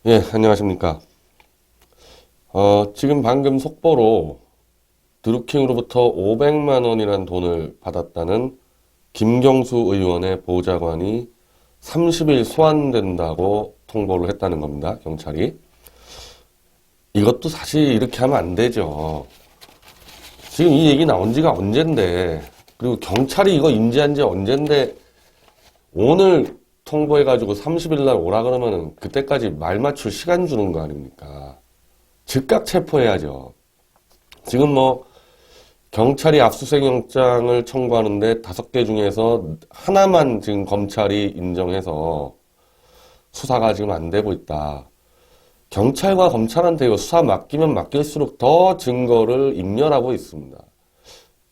예, 안녕하십니까. 지금 방금 속보로 드루킹으로부터 500만 원이라는 돈을 받았다는 김경수 의원의 보좌관이 30일 소환된다고 통보를 했다는 겁니다, 경찰이. 이것도 사실 이렇게 하면 안 되죠. 지금 이 얘기 나온 지가 언젠데, 그리고 경찰이 이거 인지한 지 언젠데, 오늘 통보해가지고 30일 날 오라 그러면은 그때까지 말 맞출 시간 주는 거 아닙니까? 즉각 체포해야죠. 지금 뭐 경찰이 압수수색 영장을 청구하는데 5개 중에서 하나만 지금 검찰이 인정해서 수사가 지금 안 되고 있다. 경찰과 검찰한테 이거 수사 맡기면 맡길수록 더 증거를 인멸하고 있습니다.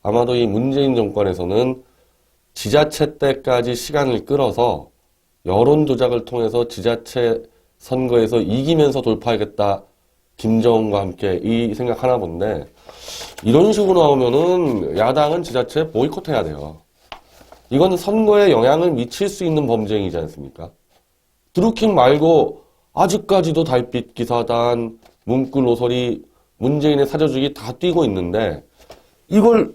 아마도 이 문재인 정권에서는 지자체 때까지 시간을 끌어서 여론 조작을 통해서 지자체 선거에서 이기면서 돌파하겠다. 김정은과 함께 이 생각하나 본데, 이런 식으로 나오면은 야당은 지자체 보이콧해야 돼요. 이건 선거에 영향을 미칠 수 있는 범죄이지 않습니까? 드루킹 말고 아직까지도 달빛 기사단, 문구 로설이 문재인의 사저주기 다 뛰고 있는데, 이걸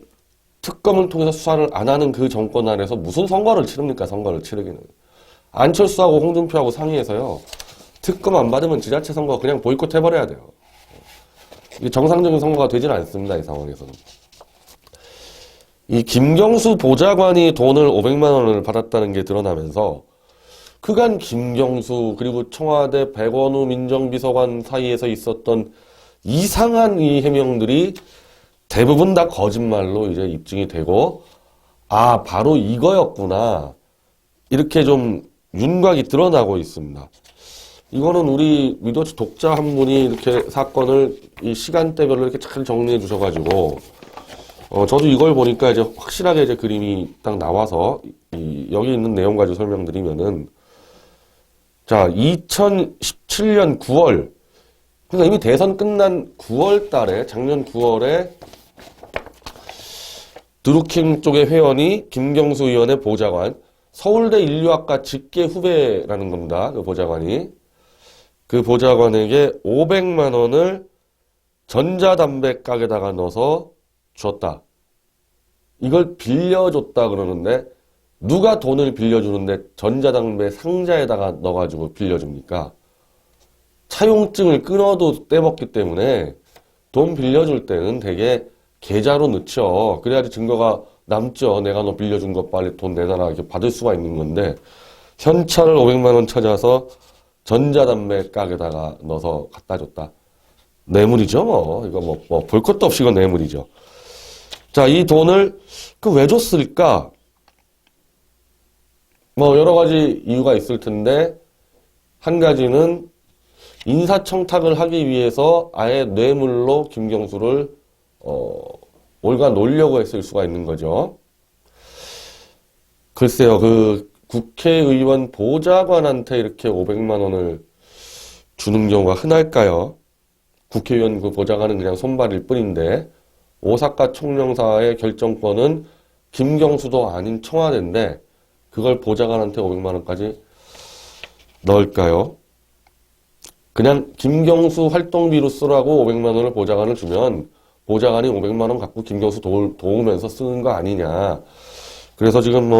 특검을 통해서 수사를 안 하는 그 정권 안에서 무슨 선거를 치릅니까? 선거를 치르기는. 안철수하고 홍준표하고 상의해서요. 특검 안 받으면 지자체 선거 그냥 보이콧 해버려야 돼요. 이게 정상적인 선거가 되질 않습니다. 이 상황에서는. 이 김경수 보좌관이 돈을 500만 원을 받았다는 게 드러나면서 그간 김경수 그리고 청와대 백원우 민정비서관 사이에서 있었던 이상한 이 해명들이 대부분 다 거짓말로 이제 입증이 되고, 아, 바로 이거였구나. 이렇게 좀 윤곽이 드러나고 있습니다. 이거는 우리 미더치 독자 한 분이 이렇게 사건을 이 시간대별로 이렇게 잘 정리해 주셔가지고, 저도 이걸 보니까 이제 확실하게 이제 그림이 딱 나와서, 여기 있는 내용 가지고 설명드리면은, 자, 2017년 9월, 그러니까 이미 대선 끝난 9월 달에, 작년 9월에 드루킹 쪽의 회원이 김경수 의원의 보좌관, 서울대 인류학과 직계 후배라는 겁니다. 그 보좌관이. 그 보좌관에게 500만 원을 전자담배 가게다가 넣어서 줬다. 이걸 빌려줬다 그러는데 누가 돈을 빌려주는데 전자담배 상자에다가 넣어가지고 빌려줍니까? 차용증을 끊어도 떼먹기 때문에 돈 빌려줄 때는 되게 계좌로 넣죠. 그래야지 증거가 남죠. 내가 너 빌려준 거 빨리 돈 내놔라 이렇게 받을 수가 있는 건데, 현찰을 500만 원 찾아서 전자담배 가게다가 넣어서 갖다 줬다. 뇌물이죠, 뭐. 이거 볼 것도 없이 이건 뇌물이죠. 자, 이 돈을 왜 줬을까? 뭐, 여러 가지 이유가 있을 텐데, 한 가지는 인사청탁을 하기 위해서 아예 뇌물로 김경수를, 올가 놓으려고 했을 수가 있는 거죠. 글쎄요, 국회의원 보좌관한테 이렇게 500만 원을 주는 경우가 흔할까요? 국회의원 그 보좌관은 그냥 손발일 뿐인데, 오사카 총영사의 결정권은 김경수도 아닌 청와대인데, 그걸 보좌관한테 500만 원까지 넣을까요? 그냥 김경수 활동비로 쓰라고 500만 원을 보좌관을 주면, 보좌관이 500만 원 갖고 김경수 도우면서 쓰는 거 아니냐. 그래서 지금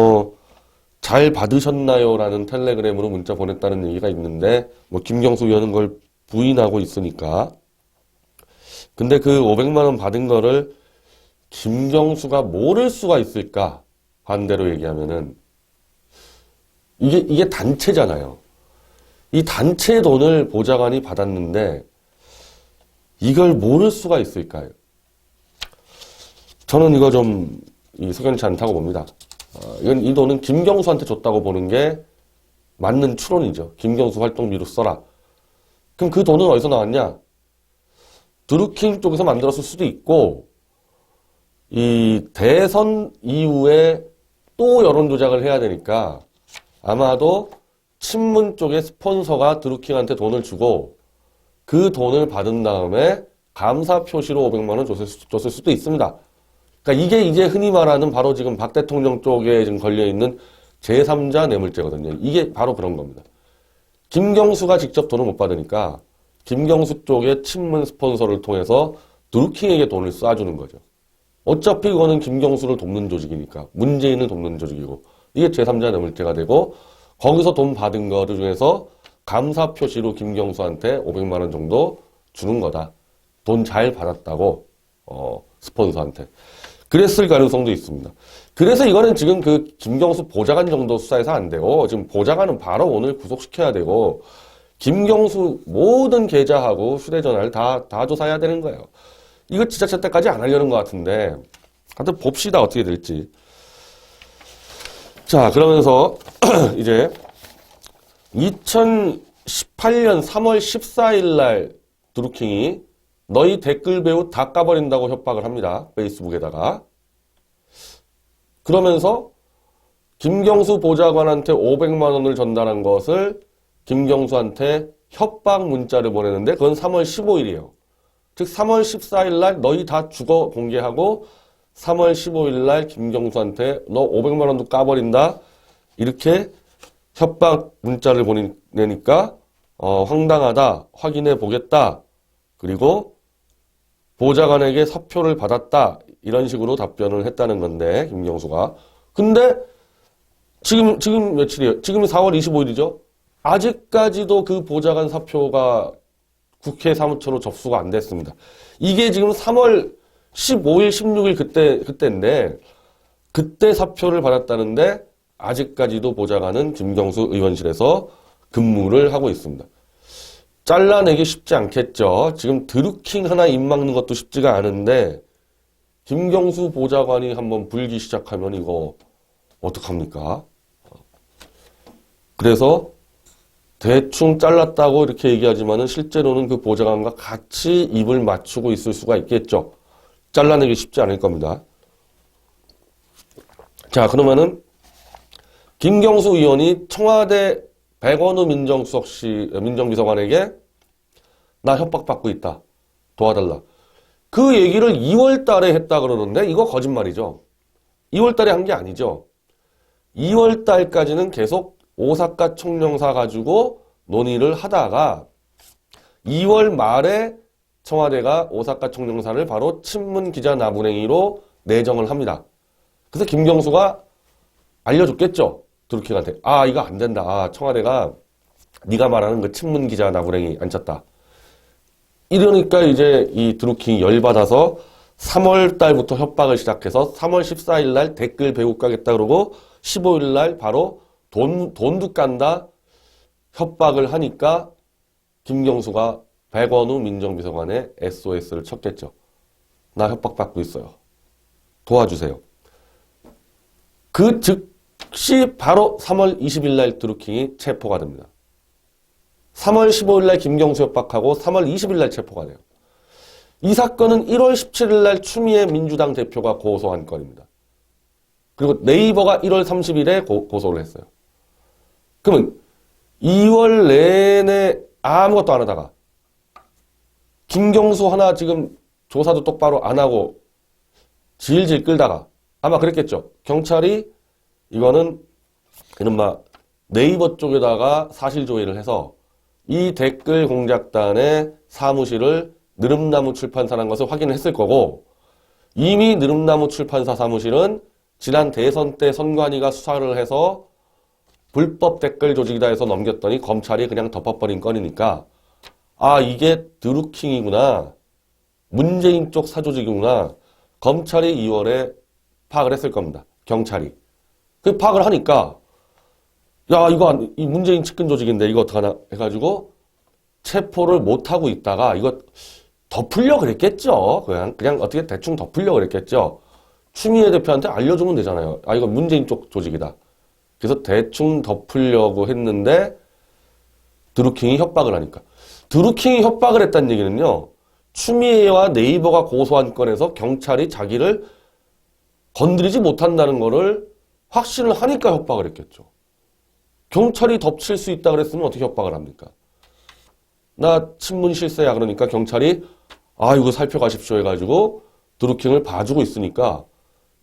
잘 받으셨나요? 라는 텔레그램으로 문자 보냈다는 얘기가 있는데, 김경수 의원은 그걸 부인하고 있으니까. 근데 그 500만 원 받은 거를 김경수가 모를 수가 있을까? 반대로 얘기하면은. 이게 단체잖아요. 이 단체 돈을 보좌관이 받았는데, 이걸 모를 수가 있을까요? 저는 이거 좀, 석연치 않다고 봅니다. 이 돈은 김경수한테 줬다고 보는 게 맞는 추론이죠. 김경수 활동비로 써라. 그럼 그 돈은 어디서 나왔냐? 드루킹 쪽에서 만들었을 수도 있고, 이 대선 이후에 또 여론 조작을 해야 되니까 아마도 친문 쪽의 스폰서가 드루킹한테 돈을 주고 그 돈을 받은 다음에 감사 표시로 500만 원 줬을 수도 있습니다. 그러니까 이게 이제 흔히 말하는 바로 지금 박 대통령 쪽에 지금 걸려있는 제3자 뇌물죄거든요. 이게 바로 그런 겁니다. 김경수가 직접 돈을 못 받으니까 김경수 쪽의 친문 스폰서를 통해서 드루킹에게 돈을 쏴주는 거죠. 어차피 그거는 김경수를 돕는 조직이니까, 문재인을 돕는 조직이고, 이게 제3자 뇌물죄가 되고, 거기서 돈 받은 거를 중에서 감사 표시로 김경수한테 500만 원 정도 주는 거다. 돈 잘 받았다고 스폰서한테. 그랬을 가능성도 있습니다. 그래서 이거는 지금 그 김경수 보좌관 정도 수사해서 안 되고, 지금 보좌관은 바로 오늘 구속시켜야 되고, 김경수 모든 계좌하고 휴대전화를 다 조사해야 되는 거예요. 이거 지자체 때까지 안 하려는 것 같은데, 하여튼 봅시다 어떻게 될지. 자, 그러면서 이제 2018년 3월 14일 날 드루킹이 너희 댓글 배우 다 까버린다고 협박을 합니다. 페이스북에다가. 그러면서 김경수 보좌관한테 500만 원을 전달한 것을 김경수한테 협박 문자를 보내는데 그건 3월 15일이에요. 즉 3월 14일 날 너희 다 죽어 공개하고 3월 15일 날 김경수한테 너 500만 원도 까버린다. 이렇게 협박 문자를 보내니까 황당하다. 확인해 보겠다. 그리고 보좌관에게 사표를 받았다. 이런 식으로 답변을 했다는 건데 김경수가. 근데 지금 며칠이에요? 지금이 4월 25일이죠? 아직까지도 그 보좌관 사표가 국회 사무처로 접수가 안 됐습니다. 이게 지금 3월 15일, 16일 그때인데 그때 사표를 받았다는데 아직까지도 보좌관은 김경수 의원실에서 근무를 하고 있습니다. 잘라내기 쉽지 않겠죠. 지금 드루킹 하나 입 막는 것도 쉽지가 않은데 김경수 보좌관이 한번 불기 시작하면 이거 어떡합니까? 그래서 대충 잘랐다고 이렇게 얘기하지만은 실제로는 그 보좌관과 같이 입을 맞추고 있을 수가 있겠죠. 잘라내기 쉽지 않을 겁니다. 자, 그러면은 김경수 의원이 청와대 백원우 민정비서관에게 나 협박받고 있다. 도와달라. 그 얘기를 2월 달에 했다 그러는데 이거 거짓말이죠. 2월 달에 한 게 아니죠. 2월 달까지는 계속 오사카 총영사 가지고 논의를 하다가 2월 말에 청와대가 오사카 총영사를 바로 친문 기자 나부랭이로 내정을 합니다. 그래서 김경수가 알려줬겠죠. 드루킹한테. 아, 이거 안 된다. 아, 청와대가 네가 말하는 그 친문 기자 나부랭이 앉혔다. 이러니까 이제 이 드루킹이 열받아서 3월 달부터 협박을 시작해서 3월 14일 날 댓글 배우 까겠다 그러고 15일 날 바로 돈도 깐다 협박을 하니까 김경수가 백원우 민정비서관에 SOS를 쳤겠죠. 나 협박받고 있어요. 도와주세요. 그 즉시 바로 3월 20일 날 드루킹이 체포가 됩니다. 3월 15일 날 김경수 협박하고 3월 20일 날 체포가 돼요. 이 사건은 1월 17일 날 추미애 민주당 대표가 고소한 건입니다. 그리고 네이버가 1월 30일에 고소를 했어요. 그러면 2월 내내 아무것도 안 하다가 김경수 하나 지금 조사도 똑바로 안 하고 질질 끌다가 아마 그랬겠죠. 경찰이 이거는 이른바 네이버 쪽에다가 사실조회를 해서 이 댓글 공작단의 사무실을 느릅나무 출판사라는 것을 확인했을 거고 이미 느릅나무 출판사 사무실은 지난 대선 때 선관위가 수사를 해서 불법 댓글 조직이다 해서 넘겼더니 검찰이 그냥 덮어버린 건이니까 아 이게 드루킹이구나. 문재인 쪽 사조직이구나. 검찰이 2월에 파악을 했을 겁니다. 경찰이. 그 파악을 하니까 야 이거 이 문재인 측근 조직인데 이거 어떡하나 해가지고 체포를 못하고 있다가 이거 덮으려고 그랬겠죠. 그냥 어떻게 대충 덮으려고 그랬겠죠. 추미애 대표한테 알려주면 되잖아요. 아 이거 문재인 쪽 조직이다. 그래서 대충 덮으려고 했는데 드루킹이 협박을 하니까. 드루킹이 협박을 했다는 얘기는요. 추미애와 네이버가 고소한 건에서 경찰이 자기를 건드리지 못한다는 거를 확신을 하니까 협박을 했겠죠. 경찰이 덮칠 수 있다 그랬으면 어떻게 협박을 합니까? 나 친문 실세야 그러니까 경찰이 아 이거 살펴가십시오 해가지고 드루킹을 봐주고 있으니까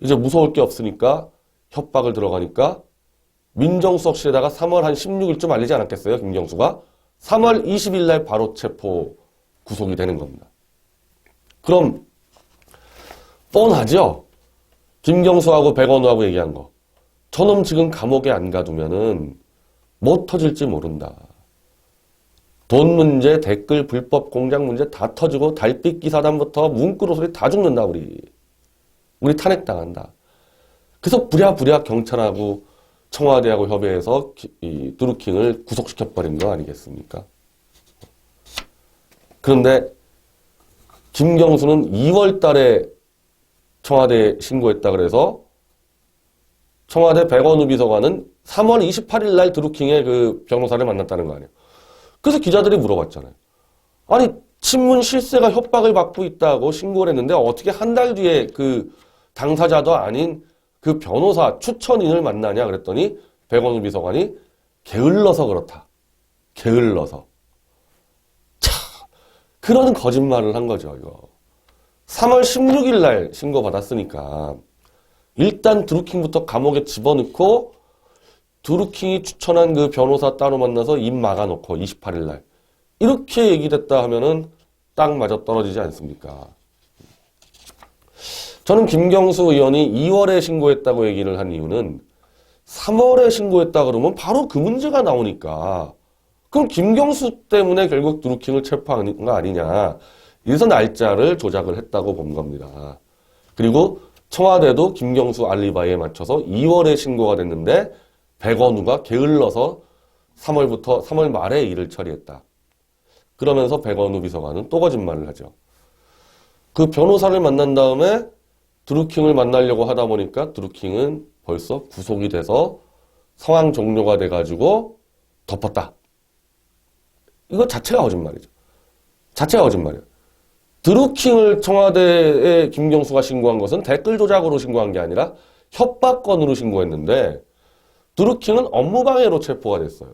이제 무서울 게 없으니까 협박을 들어가니까 민정수석실에다가 3월 한 16일쯤 알리지 않았겠어요? 김경수가. 3월 20일 날 바로 체포 구속이 되는 겁니다. 그럼 뻔하죠? 김경수하고 백원우하고 얘기한 거. 저놈 지금 감옥에 안 가두면은 뭐 터질지 모른다. 돈 문제, 댓글, 불법 공작 문제 다 터지고 달빛 기사단부터 문구로 소리 다 죽는다 우리. 우리 탄핵당한다. 그래서 부랴부랴 경찰하고 청와대하고 협의해서 이 드루킹을 구속시켜버린 거 아니겠습니까? 그런데 김경수는 2월 달에 청와대에 신고했다 그래서 청와대 백원우 비서관은 3월 28일 날 드루킹의 그 변호사를 만났다는 거 아니에요. 그래서 기자들이 물어봤잖아요. 아니 친문 실세가 협박을 받고 있다고 신고를 했는데 어떻게 한 달 뒤에 그 당사자도 아닌 그 변호사 추천인을 만나냐 그랬더니 백원우 비서관이 게을러서 그렇다. 게을러서. 차, 그런 거짓말을 한 거죠, 이거. 3월 16일 날 신고받았으니까 일단 드루킹부터 감옥에 집어넣고 드루킹이 추천한 그 변호사 따로 만나서 입 막아놓고 28일 날 이렇게 얘기됐다 하면은 딱 맞아 떨어지지 않습니까? 저는 김경수 의원이 2월에 신고했다고 얘기를 한 이유는 3월에 신고했다 그러면 바로 그 문제가 나오니까 그럼 김경수 때문에 결국 드루킹을 체포한 거 아니냐. 이래서 날짜를 조작을 했다고 본 겁니다. 그리고 청와대도 김경수 알리바이에 맞춰서 2월에 신고가 됐는데 백원우가 게을러서 3월 말에 일을 처리했다. 그러면서 백원우 비서관은 또 거짓말을 하죠. 그 변호사를 만난 다음에 드루킹을 만나려고 하다 보니까 드루킹은 벌써 구속이 돼서 상황 종료가 돼가지고 덮었다. 이거 자체가 거짓말이죠. 자체가 거짓말이에요. 드루킹을 청와대에 김경수가 신고한 것은 댓글 조작으로 신고한 게 아니라 협박건으로 신고했는데 드루킹은 업무방해로 체포가 됐어요.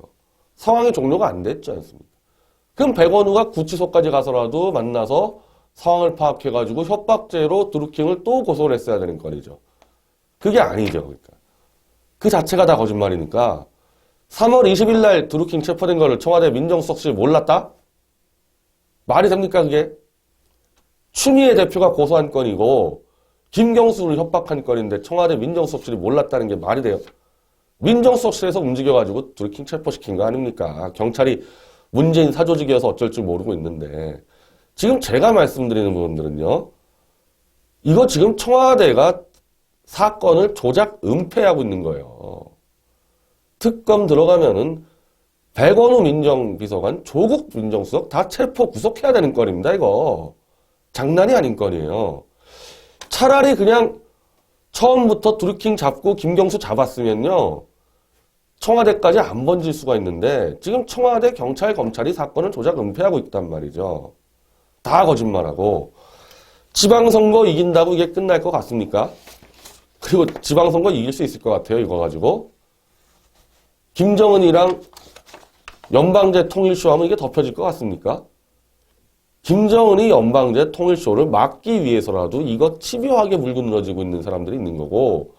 상황이 종료가 안 됐지 않습니까? 그럼 백원우가 구치소까지 가서라도 만나서 상황을 파악해가지고 협박죄로 드루킹을 또 고소를 했어야 되는 거리죠. 그게 아니죠. 그러니까. 그 자체가 다 거짓말이니까 3월 20일 날 드루킹 체포된 거를 청와대 민정수석실이 몰랐다? 말이 됩니까 그게? 추미애 대표가 고소한 건이고 김경수를 협박한 건인데 청와대 민정수석실이 몰랐다는 게 말이 돼요? 민정수석실에서 움직여가지고 드루킹 체포시킨 거 아닙니까? 경찰이 문재인 사조직이어서 어쩔 줄 모르고 있는데 지금 제가 말씀드리는 부분들은요. 이거 지금 청와대가 사건을 조작 은폐하고 있는 거예요. 특검 들어가면은 백원우 민정비서관, 조국 민정수석 다 체포 구속해야 되는 건입니다. 이거. 장난이 아닌 건이에요. 차라리 그냥 처음부터 드루킹 잡고 김경수 잡았으면요. 청와대까지 안 번질 수가 있는데 지금 청와대, 경찰, 검찰이 사건을 조작 은폐하고 있단 말이죠. 다 거짓말하고 지방선거 이긴다고 이게 끝날 것 같습니까? 그리고 지방선거 이길 수 있을 것 같아요. 이거 가지고. 김정은이랑 연방제 통일쇼 하면 이게 덮여질 것 같습니까? 김정은이 연방제 통일쇼를 막기 위해서라도 이거 집요하게 물고 늘어지고 있는 사람들이 있는 거고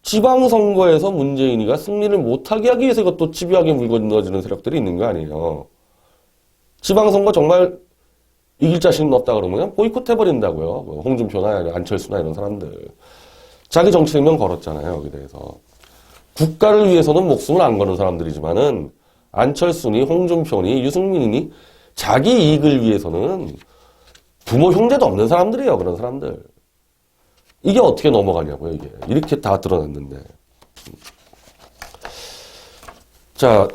지방선거에서 문재인이가 승리를 못하게 하기 위해서 이것도 집요하게 물고 늘어지는 세력들이 있는 거 아니에요. 지방선거 정말 이길 자신은 없다 그러면 그냥 보이콧 해버린다고요. 홍준표나 안철수나 이런 사람들. 자기 정치 생명 걸었잖아요. 여기 대해서. 국가를 위해서는 목숨을 안 거는 사람들이지만은 안철수니 홍준표니 유승민이니 자기 이익을 위해서는 부모 형제도 없는 사람들이에요. 그런 사람들. 이게 어떻게 넘어가냐고요. 이게. 이렇게 다 드러났는데. 자,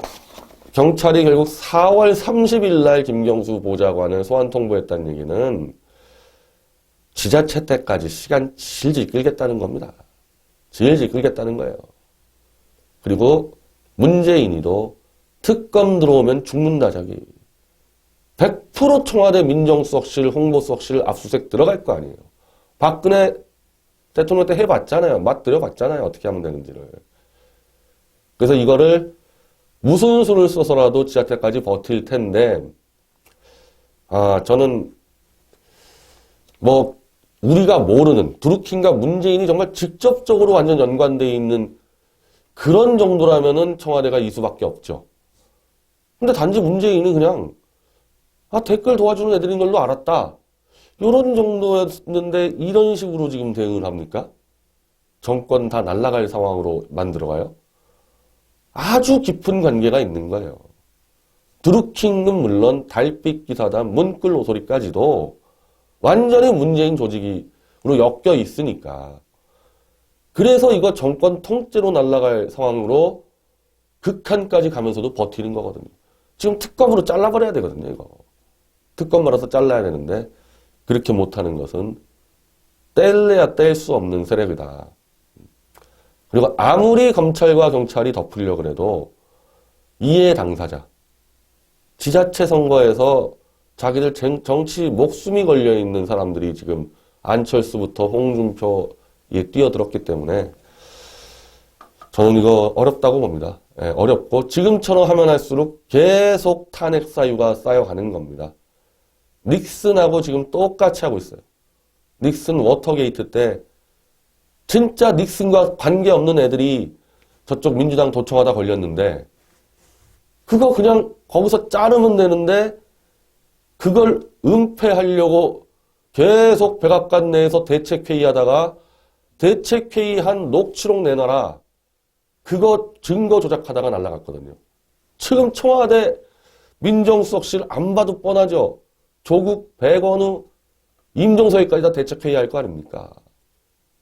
경찰이 결국 4월 30일 날 김경수 보좌관을 소환 통보했다는 얘기는 지자체 때까지 시간 질질 끌겠다는 겁니다. 질질 끌겠다는 거예요. 그리고 문재인이도 특검 들어오면 죽는다 자기. 100% 청와대 민정수석실, 홍보수석실 압수수색 들어갈 거 아니에요. 박근혜 대통령 때 해봤잖아요. 맛들여봤잖아요. 어떻게 하면 되는지를. 그래서 이거를 무슨 수를 써서라도 지자체까지 버틸 텐데 저는 우리가 모르는 드루킹과 문재인이 정말 직접적으로 완전 연관되어 있는 그런 정도라면은 청와대가 이 수밖에 없죠. 근데 단지 문재인이 그냥 댓글 도와주는 애들인 걸로 알았다. 이런 정도였는데 이런 식으로 지금 대응을 합니까? 정권 다 날아갈 상황으로 만들어가요? 아주 깊은 관계가 있는 거예요. 드루킹은 물론 달빛 기사단 문끌 오소리까지도 완전히 문재인 조직으로 엮여 있으니까. 그래서 이거 정권 통째로 날아갈 상황으로 극한까지 가면서도 버티는 거거든요. 지금 특검으로 잘라버려야 되거든요, 이거. 특검 말아서 잘라야 되는데 그렇게 못하는 것은 뗄래야 뗄 수 없는 세력이다. 그리고 아무리 검찰과 경찰이 덮으려고 그래도 이해 당사자, 지자체 선거에서 자기들 정치 목숨이 걸려있는 사람들이 지금 안철수부터 홍준표에 뛰어들었기 때문에 저는 이거 어렵다고 봅니다. 예, 어렵고 지금처럼 하면 할수록 계속 탄핵 사유가 쌓여가는 겁니다. 닉슨하고 지금 똑같이 하고 있어요. 닉슨 워터게이트 때 진짜 닉슨과 관계없는 애들이 저쪽 민주당 도청하다 걸렸는데 그거 그냥 거기서 자르면 되는데 그걸 은폐하려고 계속 백악관 내에서 대책회의하다가 대책회의한 녹취록 내놔라. 그거 증거 조작하다가 날라갔거든요. 지금 청와대 민정수석실 안 봐도 뻔하죠. 조국, 백원우, 임종서에까지 다 대책회의할 거 아닙니까?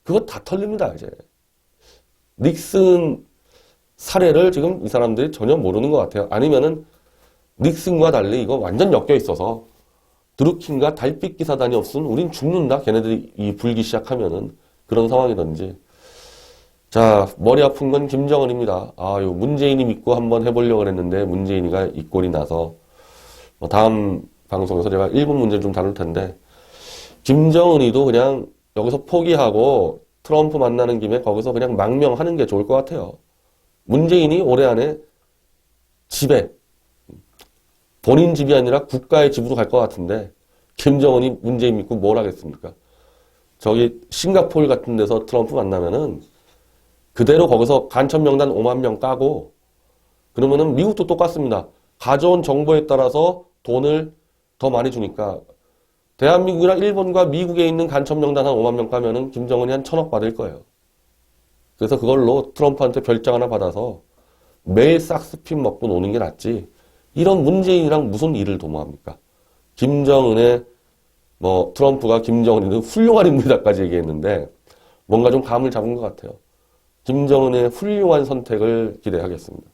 그거 다 털립니다, 이제. 닉슨 사례를 지금 이 사람들이 전혀 모르는 것 같아요. 아니면은 닉슨과 달리 이거 완전 엮여 있어서 드루킹과 달빛 기사단이 없으면 우린 죽는다. 걔네들이 이 불기 시작하면은 그런 상황이든지. 자, 머리 아픈 건 김정은입니다. 요 문재인이 믿고 한번 해보려고 했는데 문재인이가 이 꼴이 나서 다음 방송에서 제가 일본 문제를 좀 다룰 텐데 김정은이도 그냥 여기서 포기하고 트럼프 만나는 김에 거기서 그냥 망명하는 게 좋을 것 같아요. 문재인이 올해 안에 집에 본인 집이 아니라 국가의 집으로 갈 것 같은데 김정은이 문재인 믿고 뭘 하겠습니까? 저기 싱가포르 같은 데서 트럼프 만나면은 그대로 거기서 간첩 명단 5만 명 까고 그러면은 미국도 똑같습니다. 가져온 정보에 따라서 돈을 더 많이 주니까 대한민국이랑 일본과 미국에 있는 간첩 명단 한 5만 명 까면은 김정은이 한 1,000억 받을 거예요. 그래서 그걸로 트럼프한테 별장 하나 받아서 매일 싹스핀 먹고 노는 게 낫지. 이런 문재인이랑 무슨 일을 도모합니까? 김정은의 트럼프가 김정은이는 훌륭한 인물이다까지 얘기했는데 뭔가 좀 감을 잡은 것 같아요. 김정은의 훌륭한 선택을 기대하겠습니다.